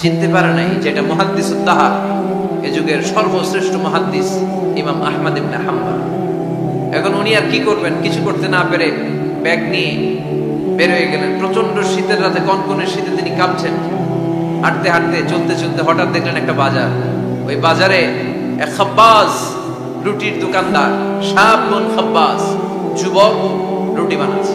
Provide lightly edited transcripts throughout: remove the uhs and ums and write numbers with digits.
চিনতে পারে নাই যেটা মুহাদ্দিসুদ দাহর, এ যুগের সর্বশ্রেষ্ঠ মুহাদ্দিস ইমাম আহমদ ইবনে হাম্বল। এখন উনি আর কি করবেন, কিছু করতে না পেরে ব্যাগ নিয়ে বের হয়ে গেলেন। প্রচন্ড শীতের রাতে, কনকনে শীতে তিনি কাঁপছেন। হাঁটতে হাঁটতে চলতে চলতে হঠাৎ দেখলেন একটা বাজার। ওই বাজারে এক খাব্বাস, রুটির দোকানদার, শাবুন খাব্বাস, যুবক রুটি বানাচ্ছে।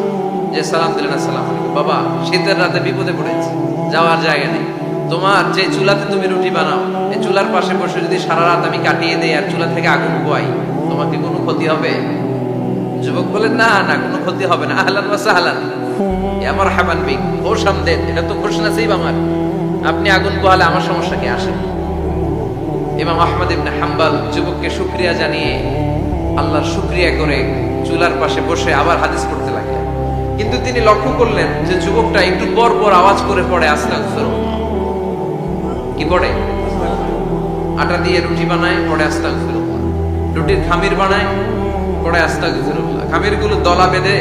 যে সালাম দিলেন, আসসালামু আলাইকুম। বাবা, শীতের রাতে বিপদে পড়েছি, যাওয়ার জায়গা নেই। তোমার যে চুলাতে তুমি রুটি বানাও, এই চুলার পাশে বসে যদি সারা রাত আমি কাটিয়ে দেই আর চুলা থেকে আগুন পোয়াই, তোমাকে কোনো ক্ষতি হবে? যুবক বলেন, না না, কোনো ক্ষতি হবে না। আহলান ওয়া সাহলান, ইয়া মারহাবান বিক, খোশ আমদেদ, এটা তো খুশ নসিব আমার। আপনি আগুন পোহালে আমার সমস্যা কি? আসে। ইমাম আহমদ ইবনে হাম্বল যুবককে শুকরিয়া জানিয়ে, আল্লাহর শুকরিয়া করে চুলার পাশে বসে আবার হাদিস পড়তে লাগলেন। কিন্তু তিনি লক্ষ্য করলেন যে যুবকটা একটু পর পর আওয়াজ করে পড়ে আস্তাগফিরুল্লাহ। কি পড়ে? আটা দিয়ে রুটি বানায়, পড়ে আস্তাগফিরুল্লাহ। রুটির খামির বানায়, পড়ে আস্তাগফিরুল্লাহ। খামিরগুলো দলা বেঁধে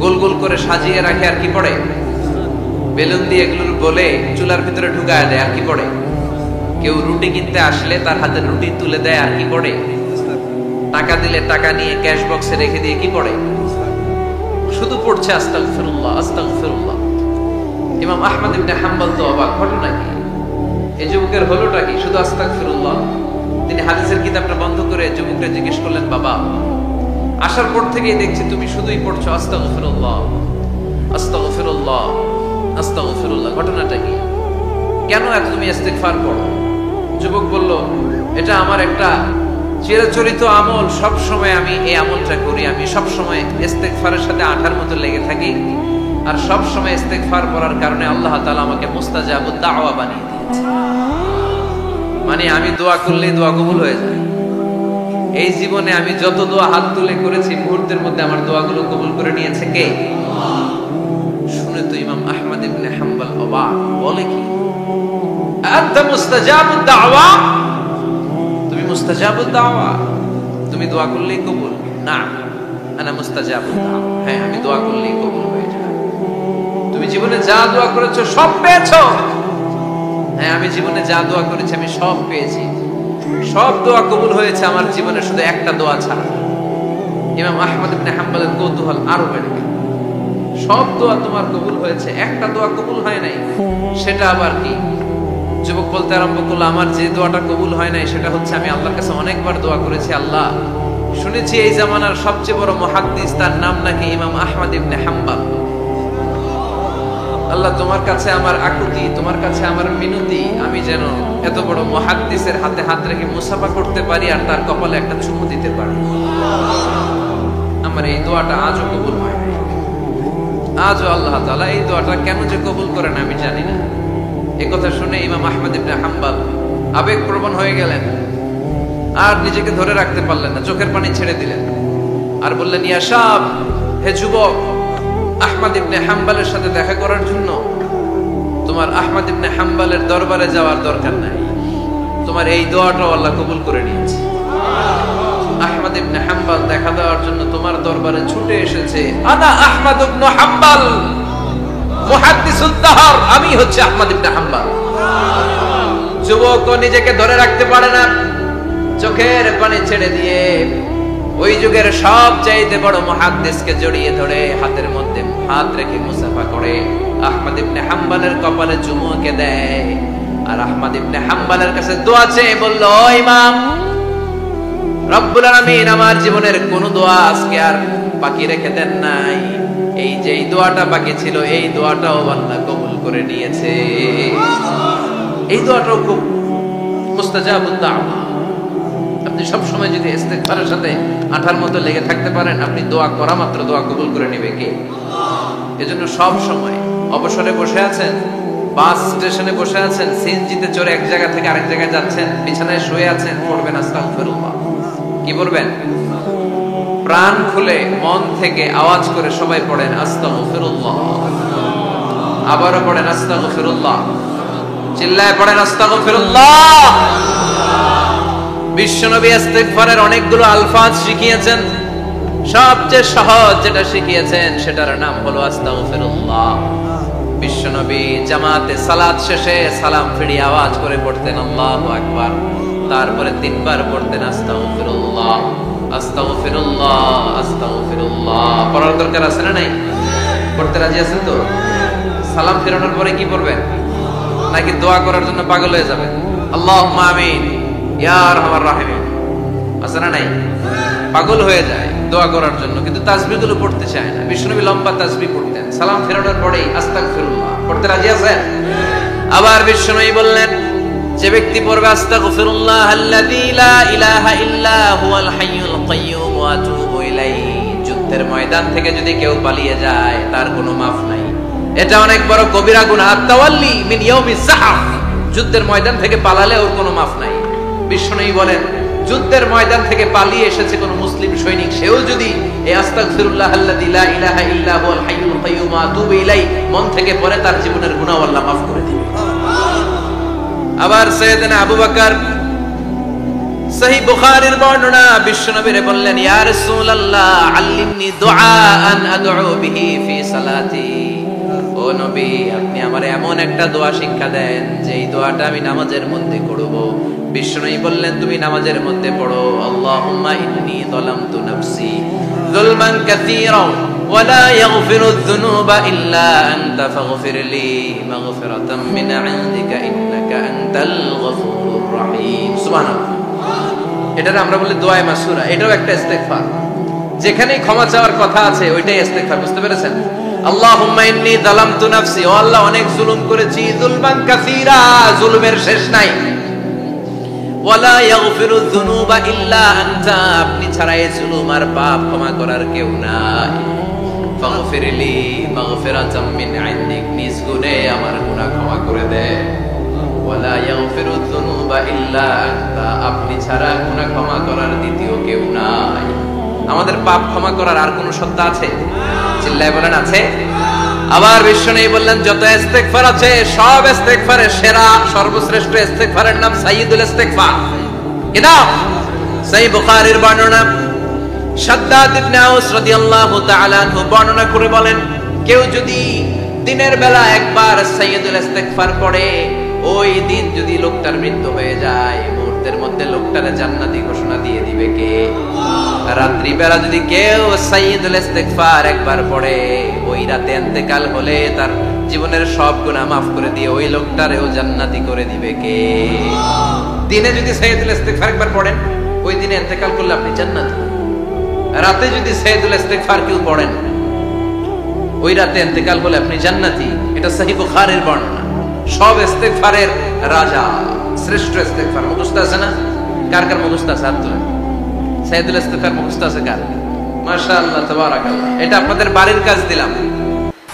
গোল গোল করে সাজিয়ে রাখে, আর কি পড়ে? বেলুন দিয়ে এগুলো বলে চুলার ভিতরে ঢুকায় দেয়, আর কি পড়ে? কেউ রুটি কিনতে আসলে তার হাতে রুটি তুলে দেয়, আর কি পড়ে? টাকা দিলে টাকা নিয়ে ক্যাশ বক্সে রেখে দিয়ে কি পড়ে? শুধু পড়ছে আস্তাগফিরুল্লাহ, আস্তাগফিরুল্লাহ। ইমাম আহমদ ইবনে হাম্বল তো অবাক, ঘটনা কি? এই যুবকের হলোটা কি? শুধু আস্তাগফিরুল্লাহ। তিনি হাদিসের কিতাবটা বন্ধ করে যুবককে জিজ্ঞেস করলেন, বাবা, আসার পর থেকেই দেখছি তুমি শুধুই পড়ছো আস্তাগফিরুল্লাহ, আস্তাগফিরুল্লাহ, আস্তাগফিরুল্লাহ। ঘটনাটা কি? কেন এত তুমি ইস্তিগফার করো? যুবক বলল, এটা আমার একটা চিরাচরিত আমল, সব সময় আমি এই আমলটা করি। আমি সব সময় ইস্তিগফারের সাথে আঠার মতো লেগে থাকি, আর সব সময় ইস্তিগফার করার কারণে আল্লাহ তাআলা আমাকে মুস্তাজাবুদ দাওয়া বানিয়ে দিয়েছে। মানে আমি দোয়া করলেই দোয়া কবুল হয়ে যায়। এই জীবনে আমি যত দোয়া হাত তুলে করেছি, মুহূর্তের মধ্যে আমার দোয়াগুলো কবুল করে নিয়েছে কে? শুনে তো ইমাম আহমদ ইবনে হাম্বল অবাক, বলে কি, আনতা মুস্তাজাবুদ দাওয়া? তুমি মুস্তাজাবুদ দাওয়া? তুমি দোয়া করলেই কবুল? না, আনা মুস্তাজাবুদ দাওয়া। হ্যাঁ, আমি দোয়া করলেই কবুল হয়ে যায়। তুমি জীবনে যা দোয়া করেছো সব পেয়েছো? হ্যাঁ, আমি জীবনে যা দোয়া করেছি আমি সব পেয়েছি। সব দোয়া কবুল হয়েছে, আমার জীবনে শুধু একটা দোয়া ছাড়া। ইমাম আহমদ ইবনে হাম্বলের কৌতূহল আরো বেড়ে গেল। সব দোয়া তোমার কবুল হয়েছে, একটা দোয়া কবুল হয় নাই, সেটা আবার কি? যুবক বলতে আরম্ভ করলো, আমার যে দোয়াটা কবুল হয় নাই সেটা হচ্ছে আমি আল্লাহর কাছে অনেকবার দোয়া করেছি, আল্লাহ শুনেছি এই জামানার সবচেয়ে বড় মুহাদ্দিস, তার নাম নাকি ইমাম আহমদ ইবনে হাম্বল। আল্লাহ, তোমার কাছে আমার আকুতি, তোমার কাছে আমার মিনতি, আমি যেন এত বড় মুহাদ্দিসের হাতে হাত রেখে মুসাফা করতে পারি আর তার কপালে একটা চুমু দিতে পারি। আমার এই দোয়াটা আজও কবুল হয় না। আজও আল্লাহ তাআলা এই দোয়াটা কেন যে কবুল করেন আমি জানি না। এই কথা শুনে ইমাম আহমদ ইবনে হাম্বল আবেগপ্রবণ হয়ে গেলেন, আর নিজেকে ধরে রাখতে পারলেন না, চোখের পানি ছেড়ে দিলেন আর বললেন, ইয়া শাব, হে যুবক, আহমদ ইবনে হাম্বলের সাথে দেখা করার জন্য তোমার আহমদ ইবনে হাম্বলের দরবারে যাওয়ার দরকার নাই, তোমার এই দোয়াটাও আল্লাহ কবুল করে নিয়েছে। আহমদ ইবনে হাম্বল দেখা দেওয়ার জন্য তোমার দরবারে ছুটে এসেছে। আনা আহমদ ইবনে হাম্বল মুহাদ্দিসুদ দাহর, আমি হচ্ছে আহমদ ইবনে হাম্বল। যুবক নিজেকে ধরে রাখতে পারে না, চোখের পানি ছেড়ে দিয়ে ওই যুগের সবচাইতে বড় মুহাদ্দিসকে জড়িয়ে ধরে হাতের মধ্যে হাত রেখে মুসাফা করে আহমদ ইবনে হাম্বলের কপালে চুমুকে দেয়, আর আহমদ ইবনে হাম্বলের কাছে দোয়া চেয়ে বলল, ও ইমাম, রব্বুল আলামিন আমার জীবনের কোন দোয়া আজকে আর বাকি রেখে দেন নাই। এই যে এই দোয়াটা বাকি ছিল, এই দোয়াটাও আল্লাহ কবুল করে নিয়েছে। এই দোয়াটাও খুব মুস্তাজাবুদ দাওয়া। আপনি সব সময় যদি ইস্তিগফারের সাথে আঠার মতো লেগে থাকতে পারেন, আপনি দোয়া করা মাত্র দোয়া কবুল করে নেবে কে? এজন্য সব সময় অবসরে বসে আছেন, বাস স্টেশনে বসে আছেন, সিএনজিতে চড়ে এক জায়গা থেকে আরেক জায়গায় যাচ্ছেন, বিছানায় শুয়ে আছেন, পড়বেন আস্তাগফিরুল্লাহ। কি বলবেন? প্রাণ খুলে মন থেকে আওয়াজ করে সবাই পড়েন আস্তাগফিরুল্লাহ। আবারও পড়েন আস্তাগফিরুল্লাহ, চিল্লায় পড়েন আস্তাগফিরুল্লাহ। বিশ্বনবী ইস্তিগফারের অনেকগুলো আলফাজ শিখিয়েছেন, সবচেয়ে সহজ যেটা শিখিয়েছেন সেটার নাম হলো আস্তাগফিরুল্লাহ। বিশ্বনবী জামাতে সালাত শেষে সালাম ফিরিয়ে আওয়াজ করে পড়তেন আল্লাহু আকবার, তারপরে 3 বার পড়তেন আস্তাগফিরুল্লাহ আস্তাগফিরুল্লাহ আস্তাগফিরুল্লাহ। পড়ার দরকার আছে না নাই? পড়তে রাজি আছেন তো? সালাম ফেরানোর পরে কি পড়বেন? নাকি দোয়া করার জন্য পাগল হয়ে যাবেন? আল্লাহুম্মা আমিন ইয়া আরহামার রাহিমিন আছে না নাই? পাগল হয়ে যায় দোয়া করার জন্য, কিন্তু তাসবিহগুলো পড়তে চায় না। বিশ্বনবী লম্বা তাসবিহ পড়তেন সালাম ফেরানোর পরেই আস্তাগফিরুল্লাহ। পড়তে রাজি আছেন? আবার বিশ্বনবী বললেন, যে ব্যক্তি পড়বে আস্তাগফিরুল্লাহ আল্লাযী লা ইলাহা ইল্লা হুয়াল হাইয়ুল কাইয়্যুম ওয়া আতুবু ইলাইহি, যুদ্ধের ময়দান থেকে যদি কেউ পালিয়ে যায় তার কোনো মাফ নাই। এটা অনেক বড় কবিরা গুনাহ। আত-তাওয়াল্লি মিন ইয়াউমিজ যাহফ, যুদ্ধের ময়দান থেকে পালালে ওর কোনো মাফ নাই। বিশ্বনবী বলেন, যুদ্ধের ময়দান থেকে পালিয়ে এসেছে কোন মুসলিম সৈনিক, সেও যদি এই আস্তাগফিরুল্লাহ আল্লাযী লা ইলাহা ইল্লা হুয়াল হাইয়ুল কাইয়্যুম ওয়া আতুবু ইলাইহি মন থেকে পড়ে, তার জীবনের গুনাহ আল্লাহ মাফ করে দিবেন। আবার সাইয়েদনা আবু বকর, সহিহ বুখারীর বর্ণনা, বিশ্বনবীরে বললেন, ইয়া রাসূলুল্লাহ আল্লিমনি দুআআন আদউ বিহি ফি সালাতি। ও নবী, আপনি আমারে এমন একটা দোয়া শিক্ষা দেন যে এই দোয়াটা আমি নামাজের মধ্যে করব। বিশ্বনবী বললেন, তুমি নামাজের মধ্যে পড়ো, আল্লাহুম্মা ইন্নী যালামতু নাফসি যুলমান কাসীরা ওয়া লা ইয়াগফিরুয যুনুবা ইল্লা আনতা ফাগফিরলি মাগফিরাতাম মিন ইনদিকা ইন্নাকা আনতাল গফুরুর রহিম। সুবহানাল্লাহ। এটারে আমরা বলি দোয়ায়ে মাসুরা। এটাও একটা ইস্তেগফার, যেখানেই ক্ষমা চাওয়ার কথা আছে ওইটাই ইস্তেগফার। বুঝতে পেরেছেন? আল্লাহুম্মা ইন্নী যালামতু নাফসি, ও আল্লাহ অনেক জুলুম করেছি, যুলমান কাসীরা, জুলুমের শেষ নাই। ওয়া লা ইয়াগফিরুয যুনুবা ইল্লা আনতা, আপনি ছাড়া এই জুলুম আর পাপ ক্ষমা করার কেউ নাই। ফাগফিরলি মাগফিরাতাম মিন ইনদিক, নিজ গুণে আমার গুনাহ ক্ষমা করে দে। ওয়া লা ইয়াগফিরুয যুনুবা ইল্লা আনতা, আপনি ছাড়া গুনাহ ক্ষমা করার দ্বিতীয় কেউ নাই। আমাদের পাপ ক্ষমা করার আর কোন সত্তা আছে? চিল্লায় বলেন আছে? আবার বিশ্বনবী বললেন, যত ইস্তেগফার আছে সব ইস্তেগফারের সেরা সর্বশ্রেষ্ঠ ইস্তেগফারের নাম সাইয়্যিদুল ইস্তেগফার। ইনাফ। সহিহ বুখারীর বর্ণনা, শাদ্দাদ ইবনে আউস রাদিয়াল্লাহু তাআলা আনহু বর্ণনা করে বলেন, কেউ যদি দিনের বেলা একবার সাইয়্যিদুল ইস্তেগফার পড়ে, ওই দিন যদি লোকটার মৃত্যু হয়ে যায়, মুহূর্তের মধ্যে লোকটারে জান্নাতি ঘোষণা দিয়ে দিবে কে? রাত্রি বেলা যদি কেউ সাইয়্যিদুল ইস্তেগফার একবার পড়ে, ওই রাতে ইন্তেকাল হলে তার জীবনের সব গুনাহ মাফ করে দিয়ে ওই লোকটারেও জান্নাতি করে দিবে কে? দিনে যদি সাইয়্যিদুল ইস্তেগফার একবার পড়েন, ওই দিনে ইন্তেকাল করলে আপনি জান্নাতি। রাতে যদি সাইয়্যিদুল ইস্তেগফার কেউ পড়েন, ওই রাতে ইন্তেকাল হলে আপনি জান্নাতি। এটা সহিহ বুখারীর বর্ণনা। সব ইস্তেগফারের রাজা, শ্রেষ্ঠ ইস্তেগফার। মুখস্থ আছে না? কার কার মুখস্থ আছে? হাত তুলেন। সাইয়্যিদুল ইস্তেগফার মুখস্থ আছে কার? মাশাআল্লাহ, তাবারাকাল্লাহ। এটা আপনাদের বাড়ির কাজ দিলাম।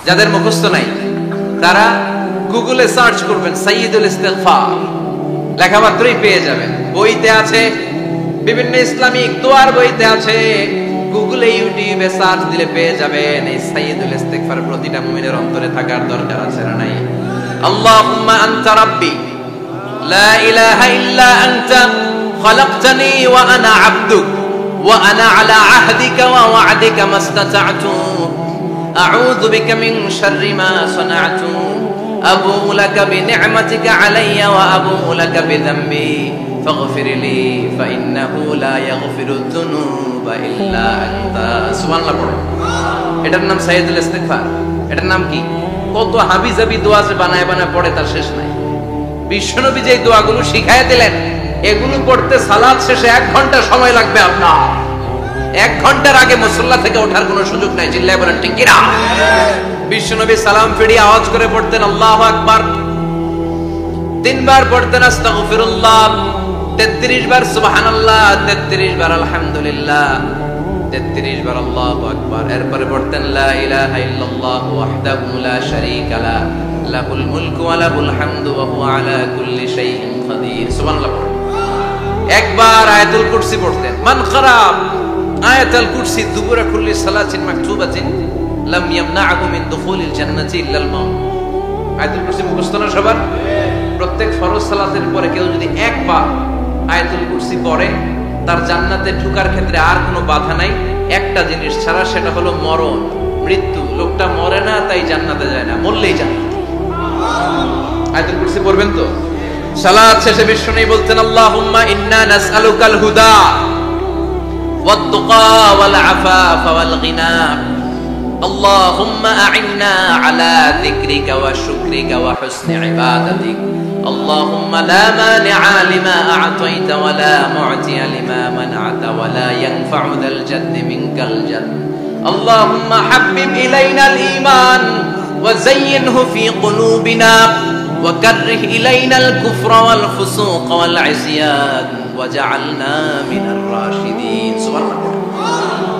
যাদের মুখস্থ নাই তারা গুগলে সার্চ করবেন সাইয়্যিদুল ইস্তেগফার, লেখা মাত্রই পেয়ে যাবেন। বইতে আছে, বিভিন্ন ইসলামিক দোয়ার বইতে আছে, গুগলে ইউটিউবে সার্চ দিলে পেয়ে যাবেন। এই সাইয়্যিদুল ইস্তেগফার প্রতিটা মুমিনের অন্তরে থাকার দরকার আছে না নাই? আল্লাহুম্মা আনতা রাব্বি লা ইলাহা ইল্লা আনতা খালাকতানি ওয়া আনা আবদুক ওয়া আনা আলা আহদিকা ওয়া ওয়া'দিকা মাস্তাতা'তু আউযু বিকা মিন শাররি মা সানা'তু আবু'ু লাকা বিনি'মাতিকা আলাইয়া ওয়া আবু'ু লাকা বিযামবি ফাগফিরলি ফাইন্নাহু লা ইয়াগফিরুয যুনুবা ইল্লা আনতা। সুবহানাল্লাহ পড়ো। এটার নাম সাইয়্যিদুল ইস্তেগফার। এটার নাম কি? কত হাবিজাবি দোয়া যে বানায় বানায় পড়ে তার শেষ নাই। বিশ্বনবী যে দোয়াগুলো শিখায় দিলেন, এগুলো পড়তে সালাত শেষে 1 ঘন্টা সময় লাগবে আপনার। 1 ঘন্টার আগে মুসল্লা থেকে ওঠার কোনো সুযোগ নাই। চিল্লায় বলেন ঠিক কিনা? বিশ্বনবী সালাম ফিরিয়ে আওয়াজ করে পড়তেন আল্লাহু আকবার, 3 বার পড়তেন আস্তাগফিরুল্লাহ, 33 বার সুবহানাল্লাহ, 33 বার আলহামদুলিল্লাহ, 33 বার আল্লাহু আকবার। এরপরে পড়তেন লা ইলাহা ইল্লাল্লাহ ওয়াহদাহু লা শারীকা লা লাহুল মুলকু ওয়া লাহুল হামদু ওয়া হুয়া আলা কুল্লি শাইইন কাদির। সুবহানাল্লাহ। একবার আয়াতুল কুরসি পড়তেন। মান ক্বারা আয়াতুল কুরসি দুবুরা কুল্লি সালাতিন মাকতুবাতিন লাম ইয়ামনা'হু মিন দুখুলিল জান্নাতি ইল্লাল মাউত। আয়াতুল কুরসি মুখস্থ না সবার? প্রত্যেক ফরজ সালাতের পরে কেউ যদি একবার আয়াতুল কুরসি পড়ে, তার জান্নাতে ঢোকার ক্ষেত্রে আর কোনো বাধা নাই, একটা জিনিস ছাড়া, সেটা হলো মরণ, মৃত্যু। লোকটা মরে না তাই জান্নাতে যায় না, মরলেই জান্নাতে। আয়াতুল কুরসি পড়বেন তো? সালাত শেষে বিষ্ণু বলতেন আল্লাহুম্মা ইন্না নাসআলুকাল হুদা ওয়াত তুকা ওয়াল আফাফা ওয়াল গিনা আল্লাহুম্মা আ'ইন্না আলা যিকরিকা ওয়া শুকরিকা ওয়া হুসনি ইবাদাতিক আল্লাহুম্মা লা মানি'a লিমা আ'তাইতা ওয়া লা মু'তিয়া লিমা মান'আতা ওয়া লা ইয়ানফা'ু যাল জাদ্দি মিনকাল জাদ আল্লাহুম্মা হাব্বিব ইলাইনাল ঈমান ওয়া যায়্যিনহু ফি কুলুবিনা وكره إلينا الكفر والفسوق والعصيان وجعلنا من الراشدين سبحان الله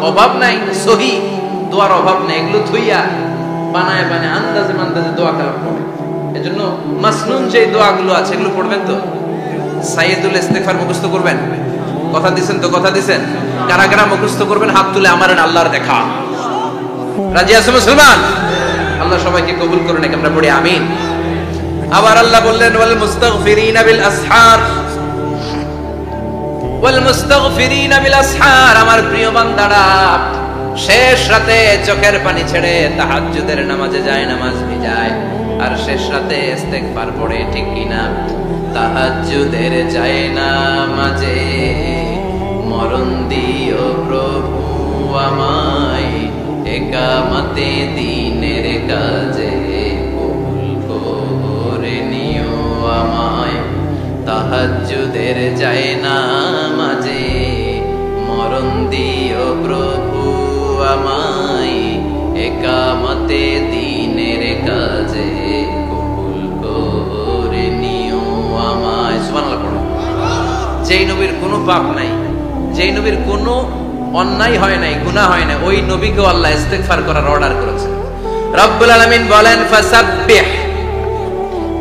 অভাব নাই সহি দোয়ার অভাব নাই এগুলো থুইয়া বানায় বানায় আন্দাজে মান্দাজে দোয়া কালাম পড়ে এজন্য মাসনুন যে দোয়াগুলো আছে এগুলো পড়বেন তো সাইয়্যিদুল ইস্তিগফার মুখস্থ করবেন কথা দিবেন তো কথা দিবেন কারা কারা মুখস্থ করবেন হাত তুলে আমার আল্লাহর দেখা রাজি আছো মুসলমান আল্লাহ সবাইকে কবুল করুন আমরা পড়ি আমিন আবার আল্লাহ বললেন ওয়াল মুস্তাগফিরিনা বিল আসহার ওয়াল মুস্তাগফিরিনা বিল আসহার আমার প্রিয় বান্দারা শেষ রাতে চোখের পানি ছেড়ে তাহাজ্জুদের নামাজে যায় নামাজ ভিজায় আর শেষ রাতে ইস্তিগফার পড়ে ঠিক কিনা তাহাজ্জুদের যায় নামাজে মরণ দিও প্রভু আমায় একামতে দিনের কাজে তাহাজ্জুদের যায় নামাজে মরণ দিও প্রভু আমায় একামতে দিনের কাজে কবুল করে নিও আমায় সুবহানাল্লাহ পড়ো যেই নবীর কোনো পাপ নাই যেই নবীর কোনো অন্যায় হয় নাই গুনাহ হয় না ওই নবীকে আল্লাহ ইস্তিগফার করার অর্ডার করেছে রব্বুল আলামিন বলেন ফাসাব্বিহ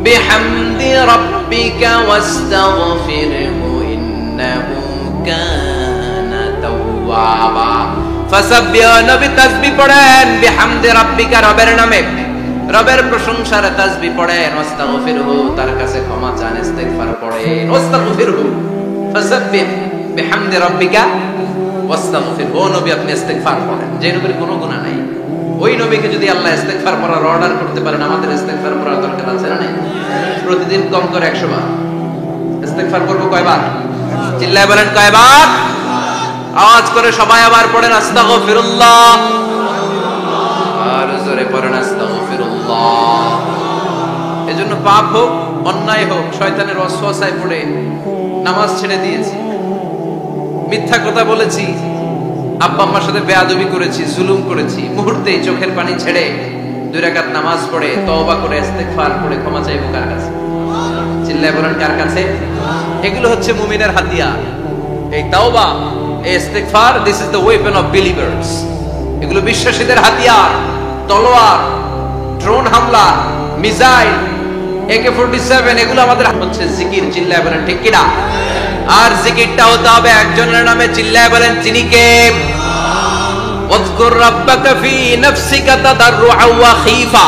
বিহামদি রাব্বিকা ওয়াস্তাগফিরহু ইন্নাহু কানা তাওয়াবা ফাসাব্বিহ নবী তাসবিহ পড়েন বিহামদি রাব্বিকা রবের নামে রবের প্রশংসার তাসবিহ পড়েন ওয়াস্তাগফিরহু তার কাছে ক্ষমা চান ইস্তিগফার পড়েন ওয়াস্তাগফিরহু ফাসাব্বিহ বিহামদি রাব্বিকা ওয়াস্তাগফিরহু নবী আপনি ইস্তিগফার পড়েন যে নবীর কোনো গুনাহ নাই ওই নবীকে যদি আল্লাহ ইস্তিগফার করার অর্ডার করতে পারেন আমাদের ইস্তিগফার করার দরকার আছে না নাই প্রতিদিন কম করে 100 বার ইস্তিগফার করব কয়বার চিল্লায় বলেন কয়বার আওয়াজ করে সবাই আবার পড়েন আস্তাগফিরুল্লাহ আর জোরে পড়েন আস্তাগফিরুল্লাহ এজন্য পাপ হোক অন্যায় হোক শয়তানের ওয়াসওয়াসায় পড়ে নামাজ ছেড়ে দিয়েছি মিথ্যা কথা বলেছি আব্বা আম্মার সাথে বেয়াদবি করেছি জুলুম করেছি মুহূর্তেই চোখের পানি ছেড়ে 2 রাকাত নামাজ পড়ে তওবা করে ইস্তিগফার করে ক্ষমা চাইবো কার কাছে চিল্লায় বলেন কার কাছে এগুলো হচ্ছে মুমিনের হাতিয়ার এই তওবা এই ইস্তিগফার this is the weapon of believers এগুলো বিশ্বাসীদের হাতিয়ার তলোয়ার ড্রোন হামলা মিসাইল AK-47 এগুলো আমাদের হচ্ছে জিকির চিল্লায় বলেন ঠিক কি না আর জিকিরটা হতে হবে একজনের নামে চিল্লায় বলেন তিনি কে ওয়াজকুর রাব্বাকা ফি নাফসিকা তাদাররুআ ওয়া খীফা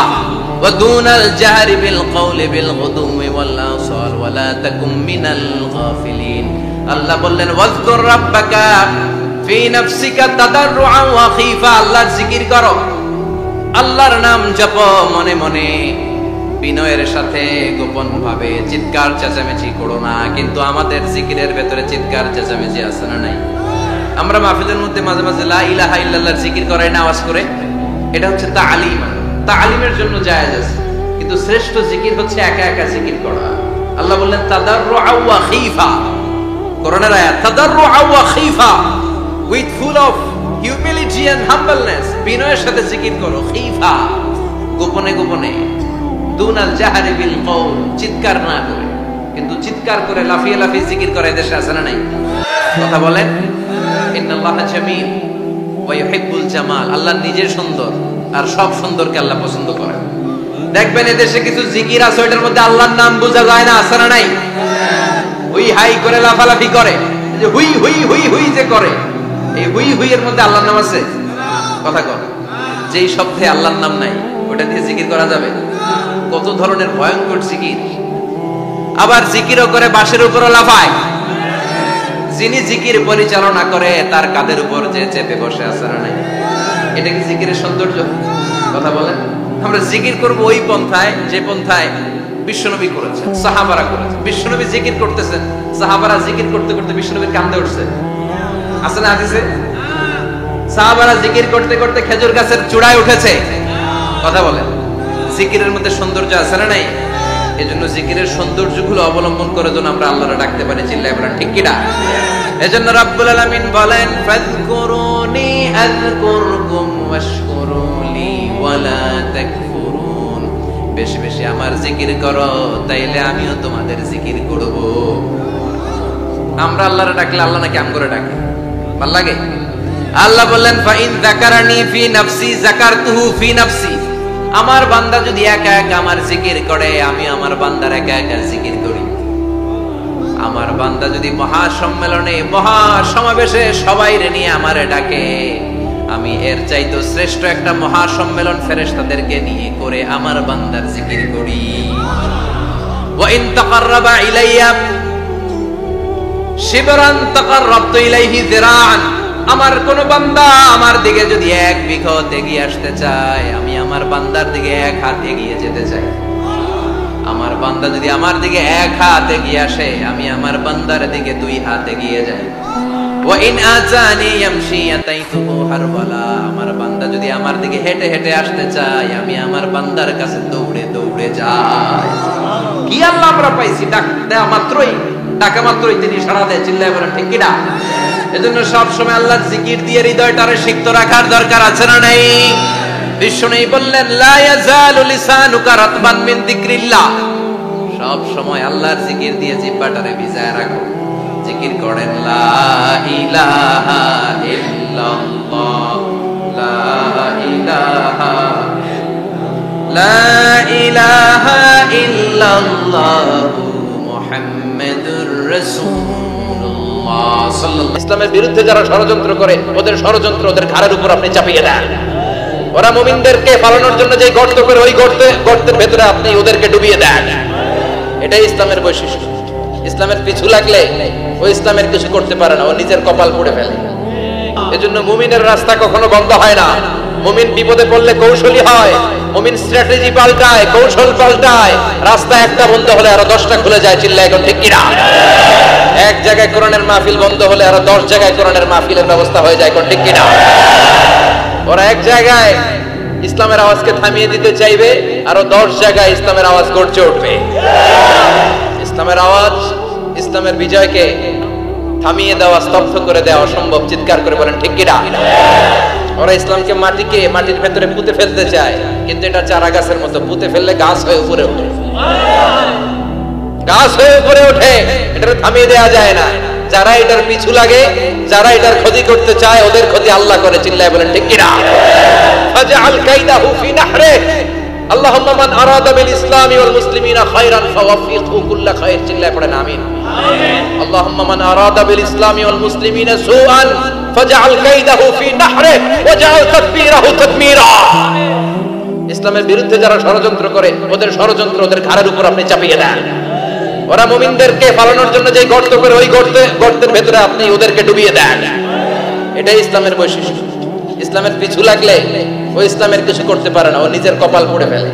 ওয়া দুনাল জাহরি বিল কওলি বিল গুদুমি ওয়াল আসাল ওয়া লা তাকুম মিনাল গাফিলিন আল্লাহ বললেন ওয়াজকুর রাব্বাকা ফি নাফসিকা তাদাররুআ ওয়া খীফা আল্লাহর জিকির করো আল্লাহর নাম জপো মনে মনে বিনয়ের সাথে গোপন ভাবে চিৎকার চেঁচামেচি করো না কিন্তু আমাদের জিকিরের ভেতরে চিৎকার চেঁচামেচি আছে না নাই আমরা মাহফিলের মধ্যে মাঝে মাঝে লা ইলাহা ইল্লাল্লাহর জিকির করাই না আওয়াজ করে এটা হচ্ছে তালিমের জন্য জায়েজ আছে কিন্তু শ্রেষ্ঠ জিকির হচ্ছে একা একা জিকির করা আল্লাহ বললেন তাদাররুআ ওয়া খীফা কোরআনের আয়াত তাদাররুআ ওয়া খীফা with full of humility and humbleness বিনয়ের সাথে জিকির করো খীফা গোপনে গোপনে দুনাল জাহরি বিল কওল চিৎকার না করে কিন্তু চিৎকার করে লাফিয়ে লাফিয়ে জিকির করে দেশে আছে না নাই কথা বলেন ইন্নাল্লাহা জামিল ওয়া ইউহিব্বুল জামাল আল্লাহ নিজে সুন্দর আর সব সুন্দরকে আল্লাহ পছন্দ করেন দেখবেন এদেশে কিছু জিকির আছে ওইটার মধ্যে আল্লাহর নাম বোঝা যায় না আছে না নাই হুই হাই করে লাফালাফি করে যে হুই হুই হুই হুই যে করে এই হুই হুই এর মধ্যে আল্লাহর নাম আছে কথা কর যেই শব্দে আল্লাহর নাম নাই ওটা দিয়ে জিকির করা যাবে কত ধরনের ভয়ঙ্কর জিকির আবার জিকিরও করে বাঁশের উপরও লাফায় যিনি জিকির পরিচালনা করে তার কাঁধের উপর যে চেপে বসে আছে না নাই এটা কি জিকিরের সৌন্দর্য কথা বলেন আমরা জিকির করব ওই পন্থায় যে পন্থায় বিশ্বনবী করেছেন, সাহাবারা করেছেন। বিশ্বনবী জিকির করতেছেন, সাহাবারা জিকির করতে করতে বিশ্বনবীর কান্দে উঠছে, আছে না হাদিসে? সাহাবারা জিকির করতে করতে খেজুর গাছের চূড়ায় উঠেছে। কথা বলেন, জিকিরের মধ্যে সৌন্দর্য আছে না নাই? এজন্য জিকিরের সৌন্দর্যগুলো অবলম্বন করে যেন আমরা আল্লাহরে ডাকতে পারি, চিল্লায় বলেন ঠিক কি না? এজন্য রাব্বুল আলামিন বলেন, ফাযকুরুনি আযকুরকুম ওয়াশকুরুলি ওয়ালা তাকফুরুন। বেশি বেশি আমার জিকির করো, তাইলে আমিও তোমাদের জিকির করব। আমরা আল্লাহরে ডাকলে আল্লাহ নাকি আম করে ডাকে, ভালো লাগে? আল্লাহ বললেন, ফাইন যাকারানি ফি নাফসি যাকারতুহু ফি নাফসি। আমার বান্দা যদি একা একা আমার জিকির করে, আমি আমার বান্দার একা একা জিকির করি। আমার বান্দা যদি মহাসম্মেলনে মহাসমাবেশে সবাইরে নিয়ে আমারে ডাকে, আমি এর চাইতে শ্রেষ্ঠ একটা মহাসম্মেলন ফেরেশতাদেরকে নিয়ে করে আমার বান্দার জিকির করি। ওয়া ইন তাকাররাবা ইলাইয়া শিবরান তাকাররাবতু ইলাইহি যিরাআন। আমার কোন বান্দা আমার দিকে যদি এক বিঘত এগিয়ে আসতে চায়, আমি আমার বান্দার দিকে এক হাত এগিয়ে যেতে চাই। আমার বান্দা যদি আমার দিকে এক হাত এগিয়ে আসে, আমি আমার বান্দার দিকে দুই হাত এগিয়ে যাই। ওয়া ইন আজানি ইয়ামশি আতাইতুহু হারওয়ালা। আমার বান্দা যদি আমার দিকে হেঁটে হেঁটে আসতে চায়, আমি আমার বান্দার কাছে দৌড়ে দৌড়ে যাই। কি আল্লাহ আমরা পাইছি, ডাক দেয়া মাত্রই, ডাকা মাত্রই তিনি সাড়া দেয়, চিল্লায় বলেন ঠিক কি না? এজন্য সব সময় আল্লাহর জিকির দিয়ে হৃদয়টারে সিক্ত রাখার দরকার আছে না নাই? বিশ্বনবী বললেন, লা ইয়াজালু লিসানুকা রাতবান মিন যিকরিল্লাহ। সব সময় আল্লাহর জিকির দিয়ে জিহ্বাটারে ভিজায় রাখো। জিকির করেন, লা ইলাহা ইল্লাল্লাহ, লা ইলাহা, লা ইলাহা ইল্লাল্লাহ মুহাম্মাদুর রাসূলুল্লাহ সাল্লাল্লাহু। ইসলামের বিরুদ্ধে যারা ষড়যন্ত্র করে, ওদের ষড়যন্ত্র ওদের ঘাড়ের উপর আপনি চাপিয়ে দেন। ওরা মুমিনদেরকে পালানোর জন্য যে গর্ত করে, ওই গর্তের ভেতরে আপনি ওদেরকে ডুবিয়ে দেন। এটাই ইসলামের বৈশিষ্ট্য। ইসলামের পিছু লাগলে ও ইসলামের কিছু করতে পারে না, ও নিজের কপাল পুড়ে ফেলে। এজন্য মুমিনের রাস্তা কখনো বন্ধ হয় না। মুমিন বিপদে পড়লে কৌশলী হয়, মুমিন স্ট্র্যাটেজি পাল্টায়, কৌশল পাল্টায়। রাস্তা একটা বন্ধ হলে আরো 10টা খুলে যায়, চিল্লায় এখন ঠিক কিনা? এক জায়গায় কোরআনের মাহফিল বন্ধ হলে আরো 10 জায়গায় কোরআনের মাহফিলের ব্যবস্থা হয়ে যায়, এখন ঠিক কিনা? ওরা এক জায়গায় ইসলামের আওয়াজকে থামিয়ে দিতে চাইবে, আরো 10 জায়গায় ইসলামের আওয়াজ গর্জে উঠবে। ইসলামের আওয়াজ, ইসলামের বিজয়কে থামিয়ে দেওয়া, স্তব্ধ করে দেওয়া অসম্ভব, চিৎকার করে বলেন ঠিক কিনা? ওরা ইসলামকে মাটির ভেতরে পুঁতে ফেলতে চায়, কিন্তু এটা চারা গাছের মতো, পুঁতে ফেললে গাছ হয়ে উপরে ওঠে, গাছ হয়ে উপরে ওঠে, এটা থামিয়ে দেওয়া যায় না। যারা এটার পিছু লাগে, যারা এটার ক্ষতি করতে চায়, ওদের ক্ষতি আল্লাহ করে, চিল্লায় বলেন ঠিক কিনা? ফাজআল কাইদাহু ফি নাহরে। আল্লাহুম্মা মান আরাদা বিল ইসলামি ওয়াল মুসলিমিনা খায়রান ফাওয়াফিকহু কুল্লা খায়র, চিল্লায় পড়েন আমিন। আল্লাহুম্মা মান আরাদা বিল ইসলামি ওয়াল মুসলিমিনা সুআন ফাজআল কাইদাহু ফি নাহরে ওয়াজআল তাদবীরাহু তাদমীরা। ইসলামের বিরুদ্ধে যারা ষড়যন্ত্র করে, ওদের ষড়যন্ত্র ওদের ঘাড়ের উপর আপনি চাপিয়ে দেন। ওরা মুমিনদেরকে পালানোর জন্য যে গর্ত করে, ওই গর্তের ভেতরে আপনি ওদেরকে ডুবিয়ে দেন। এটাই ইসলামের বৈশিষ্ট্য। ইসলামের পিছু লাগলে ও ইসলামের কিছু করতে পারে না, ও নিজের কপাল পুড়ে ফেলে।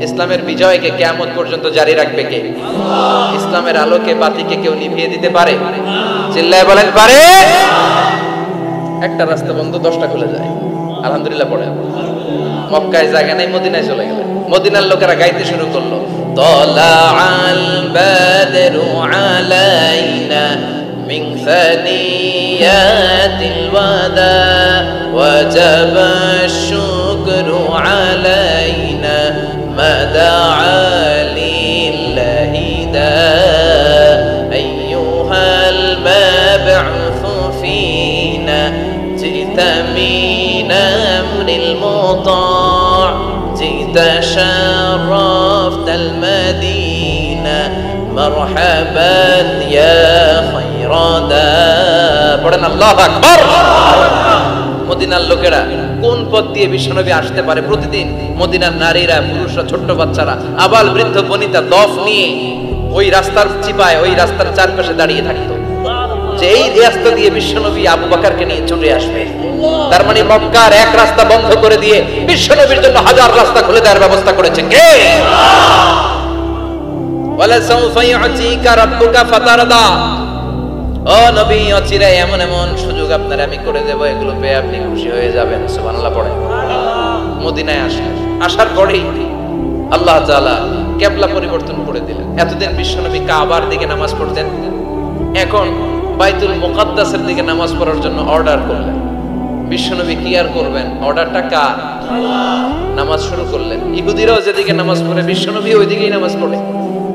ইসলামের বিজয়কে কিয়ামত পর্যন্ত জারি রাখবে কে? ইসলামের আলোকে বাতিকে কেউ নিভিয়ে দিতে পারে? চিল্লায় বলেন পারে? একটা রাস্তা বন্ধ, 10টা খুলে যায়। আলহামদুলিল্লাহ পড়ে। মক্কায় জায়গা নাই, মদিনায় চলে গেলেন। মদিনার লোকেরা গাইতে শুরু করলো, তলাআল বাদরু আলাইনা মিন সানিয়াতিল ওয়াদা ওয়াজাবা শুকরু আলাইনা মাদাআ লিল্লাহি দা আইয়ুহাল মাবউসু ফিনা জিতা মিন আমরিল মুতা' জিতা শারাফতাল মাদিনা মারহাবান ইয়া খায়রাদা। পড়েন আল্লাহু আকবার। মদিনার লোকেরা কোন পথ দিয়ে বিশ্বনবী আসতে পারে? প্রতিদিন মদিনার নারীরা, পুরুষরা, ছোট্ট বাচ্চারা, আবাল বৃদ্ধ বনিতা দফ নিয়ে ওই রাস্তার চিপায়, ওই রাস্তার চারপাশে দাঁড়িয়ে থাকতো। যে এই রাস্তা দিয়ে বিশ্বনবী আবু বকরকে নিয়ে ছুটে আসবে। তার মানে মক্কার এক রাস্তা বন্ধ করে দিয়ে বিশ্বনবীর জন্য হাজার রাস্তা খুলে দেওয়ার ব্যবস্থা করেছে কে? ওয়ালা সাউফা ইউতিকা রাব্বুকা ফাতারদা। ও নবী, অচিরে এমন এমন সুযোগ আপনার আমি করে দেব, এগুলো পেয়ে আপনি খুশি হয়ে যাবেন। সুবহানাল্লাহ পড়ে। মদিনায় আসার পরেই আল্লাহ তাআলা কিবলা পরিবর্তন করে দিলেন। এতদিন বিশ্বনবী কাবার দিকে নামাজ পড়তেন, এখন বাইতুল মুকাদ্দাসের দিকে নামাজ পড়ার জন্য অর্ডার করলেন। বিশ্বনবী কি আর করবেন, অর্ডারটা কার? নামাজ শুরু করলেন। ইহুদিরাও যেদিকে নামাজ পড়ে বিশ্বনবী ওইদিকেই নামাজ পড়ে।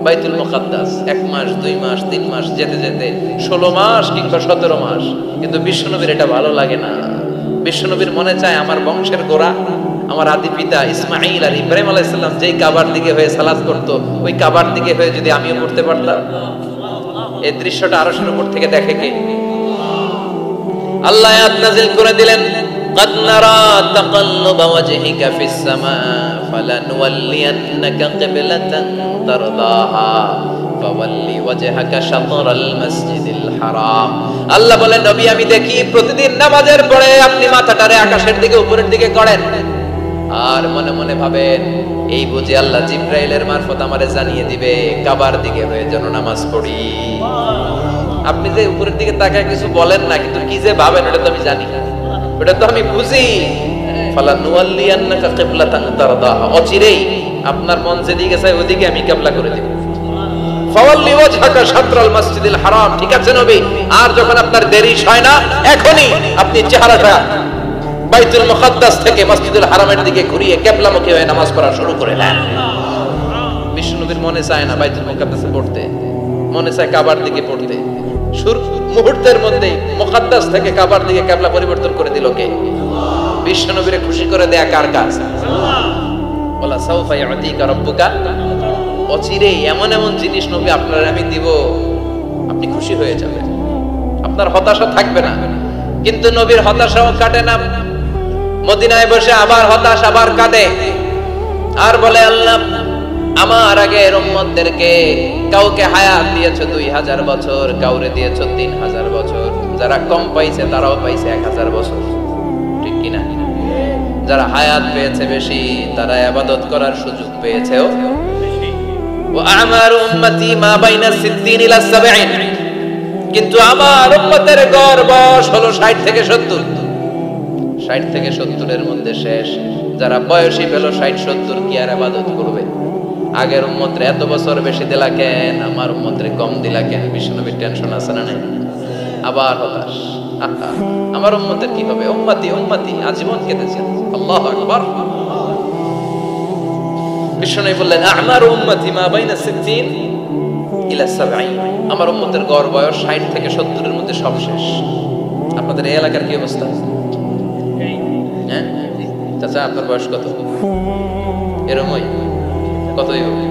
বাইতুল মুকাদ্দাস 1 মাস 2 মাস 3 মাস যেতে যেতে 16 মাস কিংবা 17 মাস, কিন্তু বিশ্বনবীর এটা ভালো লাগে না। বিশ্বনবীর মনে চায় আমার বংশের গোড়া, আমার আদি পিতা ইসমাঈল আর ইব্রাহিম আলাইহিস সালাম যেই কাবার দিকে হয়ে সালাত করত, ওই কাবার দিকে হয়ে যদি আমিও পড়তে পারতাম। এই দৃশ্যটা আরশের উপর থেকে দেখে কে? আল্লাহ আয়াত নাযিল করে দিলেন, قد نرى تقلب وجهك في السماء فلنولينك قبلة ترضاها فول وجهك شطر المسجد الحرام। আল্লাহ বলেন, নবী আমি দেখি প্রতিদিন নামাজের পরে আপনি মাথাটারে আকাশের দিকে উপরের দিকে করেন, আর মনে মনে ভাবেন এই বুঝি আল্লাহ জিবরাইলের মারফত আমারে জানিয়ে দিবে কাবার দিকে হয়ে যেন নামাজ পড়ি। আপনি যে উপরের দিকে তাকায় কিছু বলেন না, কিন্তু কি যে ভাবেন ওটা তো আমি জানি, ওটা তো আমি বুঝি। ফালানুওয়াল্লিয়ান্নাকা কিবলাতান তারদাহা, অচিরেই আপনার মন যেদিকে চায় ওইদিকে আমি কিবলা করে দেব। ফাওয়াল্লি ওয়াজহাকা শাতরাল মাসজিদিল হারাম। ঠিক আছে নবী, আর যখন আপনার দেরি হয় না, এখনি আপনি চেহারাটা বাইতুল মুকাদ্দাস থেকে মসজিদুল হারামের দিকে ঘুরিয়ে কিবলামুখী হয়ে নামাজ পড়া শুরু করে দেন। বিশ্বনবীর মনে চায় না বাইতুল মুকাদ্দাসে পড়তে, মনে চায় কাবার দিকে পড়তে। মুহূর্তের মধ্যে মুকাদ্দাস থেকে কাবার দিকে কিবলা পরিবর্তন করে দিল কে? বিশ্বনবীরে খুশি করে দেয়া কার কাজ? ওয়ালা সাউফা ইউতিকা রাব্বুকা। অচিরেই এমন এমন জিনিস নবী আপনার আমি দিব, আপনি খুশি হয়ে যাবেন, আপনার হতাশা থাকবে না। কিন্তু নবীর হতাশাও কাটে না। মদিনায় বসে আবার হতাশ, আবার কাঁদে, আর বলে আল্লাহ আমার আগের উম্মতদেরকে কাউকে হায়াত দিয়েছো 2000 বছর, কাউরে দিয়েছো 3000 বছর, যারা কম পাইছে তারাও পাইছে 1000 বছর, ঠিক কিনা? যারা হায়াত পেয়েছে বেশি তারা ইবাদত করার সুযোগ পেয়েছেও বেশি। ওয়া আমারু উম্মতি মা বাইনা 60 ইলা 70, কিন্তু আমার উম্মতের গড় বয়স হলো 60 থেকে 70। 60 থেকে 70 এর মধ্যে শেষ। যারা বয়সী পেল 60-70 কি আর ইবাদত করবে? আগের উম্মতরে এত বছর বেশি দিলা কেন, আমার উম্মতরে কম দিলা কেন? বিশ্বনবীর টেনশন আছে না নাই? আবার হতাশ, আমার উম্মতের কি হবে? উম্মতি উম্মতি আজীবন কেঁদেছেন। আল্লাহু আকবার। বিশ্বনবী বললেন আমার উম্মতি মা বাইনা 60 ইলা 70, আমার উম্মতের গড় বয়স 60 থেকে 70 এর মধ্যে সব শেষ। আপনাদের এই এলাকার কি অবস্থা? হ্যাঁ চাচা, আপনার বয়স কত? এরমই কতই হবে?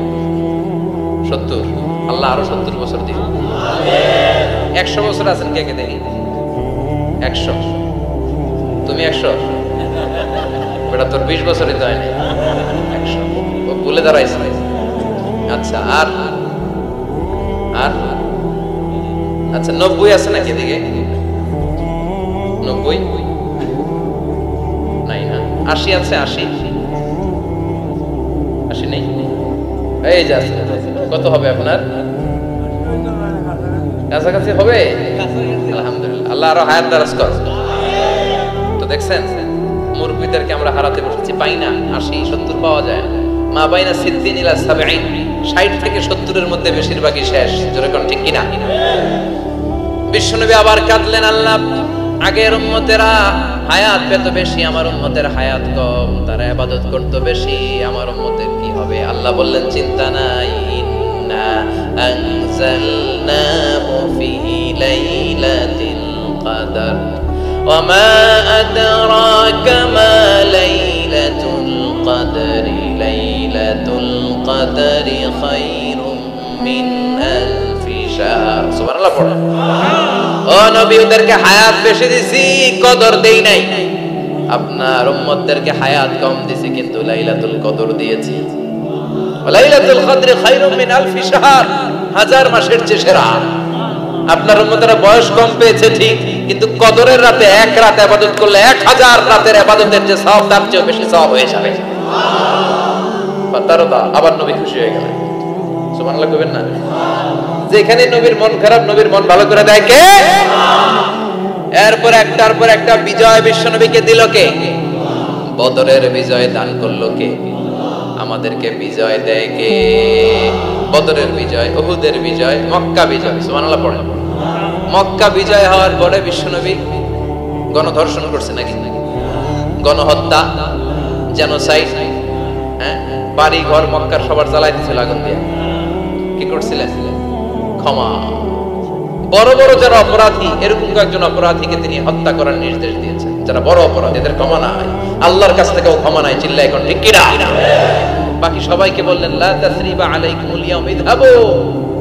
70। আল্লাহ আরো 70 বছর দিন। 100 বছর আছেন কে কে দেখি? 100। তুমি 100? বেটা তোর 20 বছরই তো হয়নি। 100 ও ভুলে দাঁড়াইছে। আচ্ছা, আর আর আচ্ছা 90 আছে নাকি এদিকে? 90 নাই না? 80 আছে? 80 নেই? এই যা, কত হবে আপনার? কাছাকাছি হবে? আলহামদুলিল্লাহ, আল্লাহ আরো হায়াত দারাজ কর। তো দেখছেন মুরব্বিদেরকে আমরা হারাতে বসেছি, পাই না। 80-70 পাওয়া যায়। মা বাইনা 60 ইলা 70, 60 থেকে 70 এর মধ্যে বেশিরভাগই শেষ। যেরকম ঠিক কিনা? বিশ্বনবী আবার কাঁদলেন, আল্লাহ আগের উম্মতেরা হায়াত পেত বেশি, আমার উম্মতের হায়াত কম, তারা ইবাদত করত বেশি, আমার উম্মতের কি হবে? আল্লাহ বললেন চিন্তা নাই, ইন্না আনজালনাহু ফি লাইলাতিল কদর ওয়া মা আদরাকা মা লাইলাতুল কদরি লাইলাতুল কদরি খায়রুম মিন আলফি শাহর। সুবহানাল্লাহ পড়ে। ও নবী, ওদেরকে হায়াত বেশি দিছি, কদর দেই নাই। আপনার উম্মতদেরকে হায়াত কম দিছি, কিন্তু লাইলাতুল কদর দিয়েছি। লাইলাতুল কদর খায়রুম মিন আলফি শাহর, 1000 মাসের চেয়ে সেরা। আপনার উম্মতেরা বয়স কম পেয়েছে ঠিক, কিন্তু কদরের রাতে এক রাত ইবাদত করলে 1000 রাতের ইবাদতের যে সওয়াব তার চেয়ে বেশি সওয়াব হয়ে যাবে। তারও আবার নবী খুশি হয়ে গেলেন। সুবহানাল্লাহ কইবেন না? যেখানে নবীর মন খারাপ, নবীর মন ভালো করে দেয় কে? এরপর একটার পর একটা বিজয় বিশ্বনবীকে দিল কে? বদরের বিজয় দান করলো কে? আমাদেরকে বিজয় দেয় কে? বদরের বিজয়, উহুদের বিজয়, মক্কা বিজয়। সুবহানাল্লাহ পড়েন। মক্কা বিজয় হওয়ার পরে বিশ্বনবী গণধর্ষণ করছে নাকি? গণহত্যা, জেনোসাইড, হ্যাঁ, বাড়ি ঘর মক্কার সবার জ্বালাই দিয়েছিল আগুন দিয়ে। কি করছিলেন? ক্ষমা। বড় বড় যারা অপরাধী, এরকম কয়েকজন অপরাধীকে তিনি হত্যা করার নির্দেশ দিয়েছেন। যারা বড় অপরাধী, এদের ক্ষমা নাই, আল্লাহর কাছ থেকেও ক্ষমা নাই। চিল্লায় এখন ঠিক কিনা? বাকি সবাইকে বললেন লা তাসরিবা আলাইকুমুল ইয়াউম ইযহাবু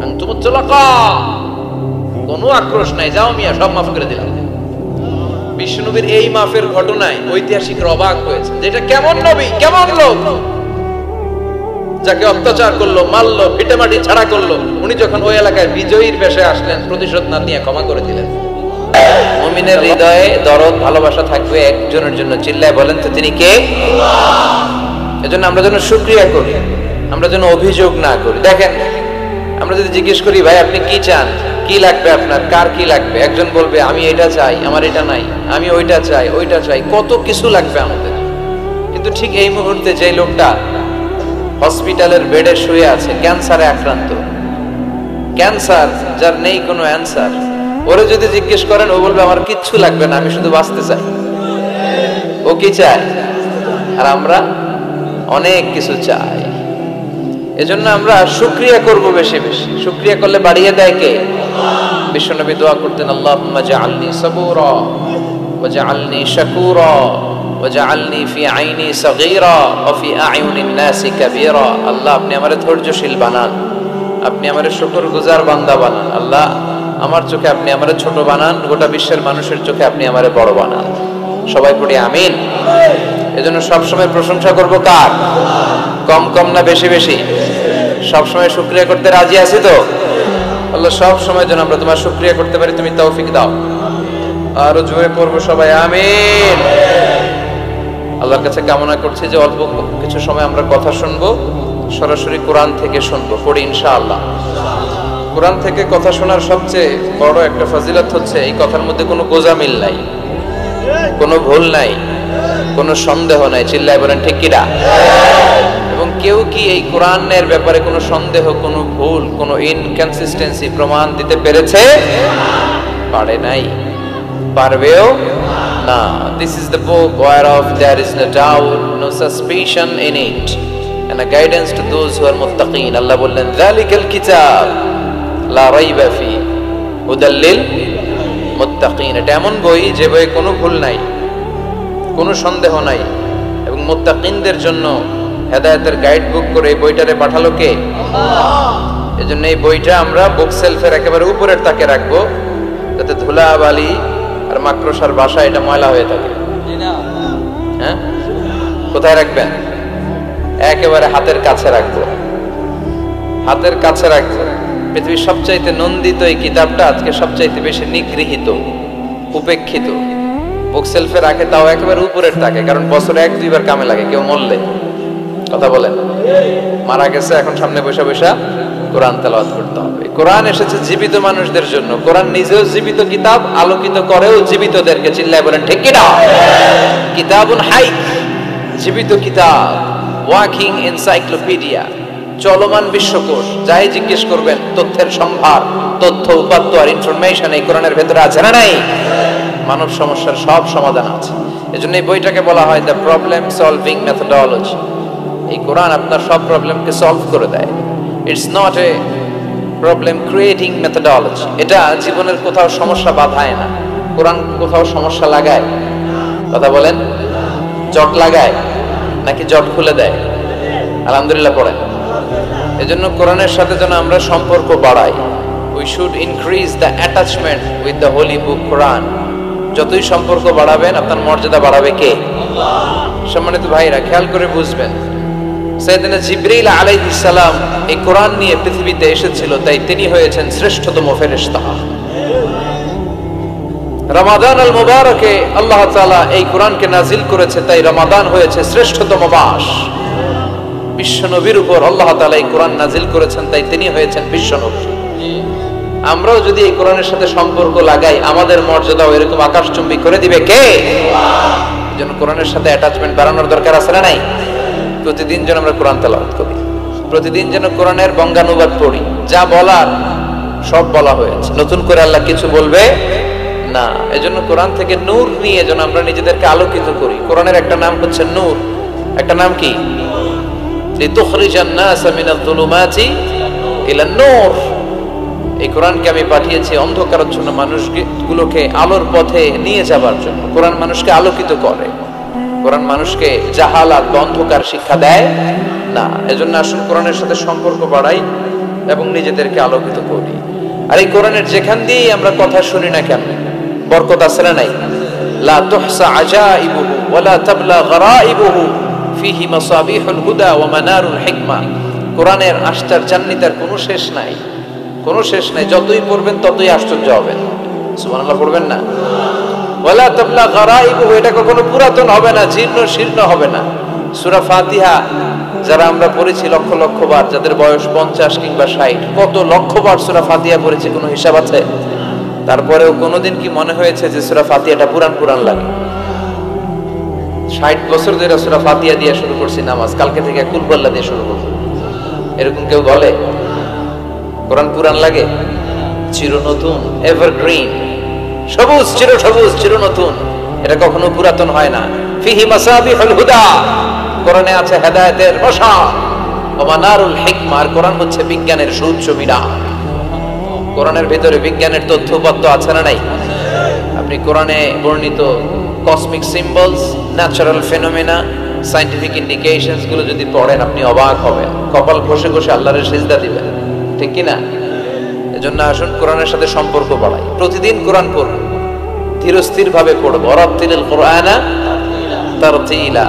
আনতুমুত তুলাকা, কোনো আক্রোশ নাই, যাও মিয়া, সব মাফ করে দিলাম। বিশ্বনবীর এই মাফের ঘটনায় ঐতিহাসিকরা অবাক হয়েছে, যেটা কেমন নবী, কেমন লোক, যাকে অত্যাচার করলো, মারলো, ভিটেমাটি ছাড়া করলো, উনি যখন ওই এলাকায় বিজয়ীর বেশে আসলেন, প্রতিশোধ না নিয়ে ক্ষমা করে দিলেন। মুমিনের হৃদয়ে দরদ, ভালোবাসা থাকবে একজনের জন্য। চিল্লায় বলেন তো তিনি কে? এজন্য আমরা যেন শুকরিয়া করি, আমরা যেন অভিযোগ না করি। দেখেন, আমরা যদি জিজ্ঞেস করি ভাই আপনি কি চান, কি লাগবে আপনার, কার কি লাগবে, একজন বলবে আমি এটা চাই, আমার এটা নাই, আমি ওইটা চাই, ওইটা চাই, কত কিছু লাগবে আমাদের। কিন্তু ঠিক এই মুহূর্তে যে লোকটা হসপিটালের বেডে শুয়ে আছে, ক্যান্সারে আক্রান্ত, ক্যান্সার যার নেই কোনো অ্যান্সার, ওরে যদি জিজ্ঞেস করেন, ও বলবে আমার কিচ্ছু লাগবে না, আমি শুধু বাঁচতে চাই। ও কি চায়? আর আমরা অনেক কিছু চাই। এজন্য আমরা শুকরিয়া করব বেশি বেশি। শুকরিয়া করলে বাড়িয়ে দেয় কে? বিশ্বনবী দোয়া করতেন, আল্লাহুম্মা জাআলনি সাবুরা ওয়া জাআলনি শাকুরা ওয়া জাআলনি ফি আইনি সাগীরা ওয়া ফি আ'য়ুনিন নাসি কাবীরা। আল্লাহ আপনি আমারে ধৈর্যশীল বানান, আপনি আমারে শুকরগুজার বান্দা বানান। আল্লাহ আমার চোখে আপনি আমারে ছোট বানান, গোটা বিশ্বের মানুষের চোখে আপনি আমারে বড় বানান। সবাই পড়ি আমিন। এজন্য সবসময় প্রশংসা করব কার? কম কম না বেশি বেশি? সবসময় শুকরিয়া করতে রাজি আছি তো? আল্লাহ সব সময় যেন আমরা তোমার শুকরিয়া করতে পারি, তুমি তৌফিক দাও। আরো জোরে পড়বো সবাই আমিন। আল্লাহর কাছে কামনা করছি যে অল্প কিছু সময় আমরা কথা শুনবো, সরাসরি কোরআন থেকে শুনবো, পড়ি ইনশাআল্লাহ। কোরআন থেকে কথা শোনার সবচেয়ে বড় একটা ফজিলত হচ্ছে এই কথার মধ্যে কোনো গোজামিল নাই, কোনো ভুল নাই, কোনো সন্দেহ নাই। চিল্লায় বলেন ঠিক কিনা? এবং কেউ কি এই কোরআনের ব্যাপারে কোনো সন্দেহ, কোনো ভুল, কোনো ইনকনসিস্টেন্সি প্রমাণ দিতে পেরেছে? পারে নাই, পারবেও না। This is the book whereof there is no doubt, no suspicion in it, and a guidance to those who are muttaqin. আল্লাহ বললেন যালিকাল কিতাব লা রাইবা ফি হুদাল লিল মুত্তাকিন। এটা এমন বই যে বইয়ে কোনো ভুল নাই, কোনো সন্দেহ নাই, এবং মুত্তাকিনদের জন্য হেদায়েতের গাইড বুক করে এই বইটারে পাঠালো কে? আল্লাহ। এজন্য এই বইটা আমরা বুক সেলফের একেবারে উপরের তাকে রাখবো, যাতে ধুলা বালি আর মাকড়সার বাসা এটা ময়লা হয়ে থাকে। হ্যাঁ, কোথায় রাখবেন? একেবারে হাতের কাছে রাখবো, হাতের কাছে রাখবো। পৃথিবীর সবচাইতে নন্দিত এই কিতাবটা আজকে সবচাইতে বেশি নিগৃহীত, উপেক্ষিত। বুক সেলফে রাখে, তাও একেবারে উপরের তাকে, কারণ বছরে 1-2 বার কামে লাগে। কেউ মরলে, কথা বলেন, মারা গেছে, এখন সামনে বসে বসে কোরআন তেলাওয়াত করতে হবে। কোরআন এসেছে জীবিত মানুষদের জন্য। কোরআন নিজেও জীবিত কিতাব, আলোকিত করেও জীবিতদেরকে। চিল্লায় বলেন ঠিক কিনা? কিতাবুন হাই, জীবিত কিতাব, ওয়াকিং এনসাইক্লোপিডিয়া, চলমান বিশ্বকোষ। যাই জিজ্ঞেস করবেন, তথ্যের সম্ভার, তথ্য উপাত্ত আর ইনফরমেশন এই কোরআনের ভেতরে আছে না নাই? মানব সমস্যার সব সমাধান আছে। এজন্য এই বইটাকে বলা হয় দ্য প্রবলেম সলভিং মেথোডোলজি। এই কোরআন আপনার সব প্রবলেমকে সলভ করে দেয়। It's not a problem creating methodology. এটা জীবনের কোথাও সমস্যা বাধায় না। কোরআন কোথাও সমস্যা লাগায়? কথা বলেন, জট লাগায় নাকি জট খুলে দেয়? আলহামদুলিল্লাহ পড়েন। এজন্য কোরআনের সাথে যেন আমরা সম্পর্ক বাড়াই। We should increase the attachment with the holy book Quran. যতই সম্পর্ক বাড়াবেন, আপনার মর্যাদা বাড়াবে কে? আল্লাহ। সম্মানিত ভাইরা, খেয়াল করে বুঝবেন, সাইয়েদনা জিবরিল আলাইহিস সালাম এই কোরআন নিয়ে পৃথিবীতে এসেছিল, তাই তিনি হয়েছেন শ্রেষ্ঠতম ফেরেশতা। রমাদান আল মুবারকে আল্লাহ তাআলা এই কোরআনকে নাজিল করেছে, তাই রমাদান হয়েছে শ্রেষ্ঠতম মাস। বিশ্ব নবীর উপর আল্লাহ তাআলা এই কোরআন নাজিল করেছেন, তাই তিনি হয়েছেন বিশ্ব নবী। আমরাও যদি এই কোরআনের সাথে সম্পর্ক লাগাই, আমাদের মর্যাদাও এরকম আকাশচুম্বী করে দিবে কে? যেন কোরআনের সাথে অ্যাটাচমেন্ট বাড়ানোর দরকার আছে না নাই? প্রতিদিন যেন আমরা কোরআন তেলাওয়াত করি, প্রতিদিন যেন কোরআনের বঙ্গানুবাদ পড়ি, যা বলার সব বলা হয়েছে, নতুন করে আল্লাহ কিছু বলবে না। এজন্য কোরআন থেকে নূর নিয়ে যেন আমরা নিজেদেরকে আলোকিত করি। কোরআনের একটা নাম হচ্ছে নূর, একটা নাম কি? লিতুখরিজান নাস মিনাল যুলুমাতি ইলান নূর। এই কোরআনকে আমি পাঠিয়েছি অন্ধকারাচ্ছন্ন মানুষগুলোকে আলোর পথে নিয়ে যাবার জন্য। কোরআন মানুষকে আলোকিত করে, কোরআন মানুষকে জাহালাত বা অন্ধকার শিক্ষা দেয় না। এজন্য আসুন কোরআনের সাথে সম্পর্ক বাড়াই এবং নিজেদেরকে আলোকিত করি। আর এই কোরআনের যেখান দিয়েই আমরা কথা শুনি না কেন, বরকত আছে না নাই? লা তুহসা আজাইবুহু ওয়া লা তাবলা গরাইবুহু ফিহি মাসাবিহুল হুদা ওয়া মানারুল হিকমা। কোরআনের আশ্চর্যান্বিতার কোনো শেষ নাই, কোনো শেষ নাই। যতই পড়বেন ততই আশ্চর্য হবেন। সুবহানাল্লাহ পড়বেন না? ওয়ালা তাবলা গরাইবুহু, এটা কখনো পুরাতন হবে না, জীর্ণ শীর্ণ হবে না। সূরা ফাতিহা যারা আমরা পড়েছি লক্ষ লক্ষ বার, যাদের বয়স 50 কিংবা 60, কত লক্ষ বার সূরা ফাতিহা পড়েছি, কোনো হিসাব আছে? তারপরেও কোনোদিন কি মনে হয়েছে যে সূরা ফাতিহাটা পুরান পুরান লাগে? 60 বছর ধরে সূরা ফাতিহা দিয়ে শুরু করছি নামাজ, কালকে থেকে কুল আল্লাহ দিয়ে শুরু করব, এরকম কেউ বলে? কোরআন পুরান লাগে? চির নতুন, এভারগ্রিন, সবুজ, চির সবুজ, চির নতুন। এটা কখনো পুরাতন হয় না। ফিহি মাসাবিহুল হুদা, কোরআনে আছে হেদায়েতের রশা, ওয়া মানারুল হিকমা, আর কোরআন হচ্ছে বিজ্ঞানের সুউচ্চ মিনার। কোরআনের ভিতরে বিজ্ঞানের তথ্যপত্র আছে না নাই? আপনি কোরআনে বর্ণিত cosmic symbols, natural phenomena, scientific indications গুলো যদি পড়েন, আপনি অবাক হবেন, কপাল ঘষে ঘষে আল্লাহর সিজদা দিবেন, ঠিক কি না? এজন্য আসুন কোরআনের সাথে সম্পর্ক বাড়াই, প্রতিদিন কোরআন পড়ুন, ধীরস্থির ভাবে পড়ব। ওয়ারাত্তিলিল কুরআনা তারতিলা।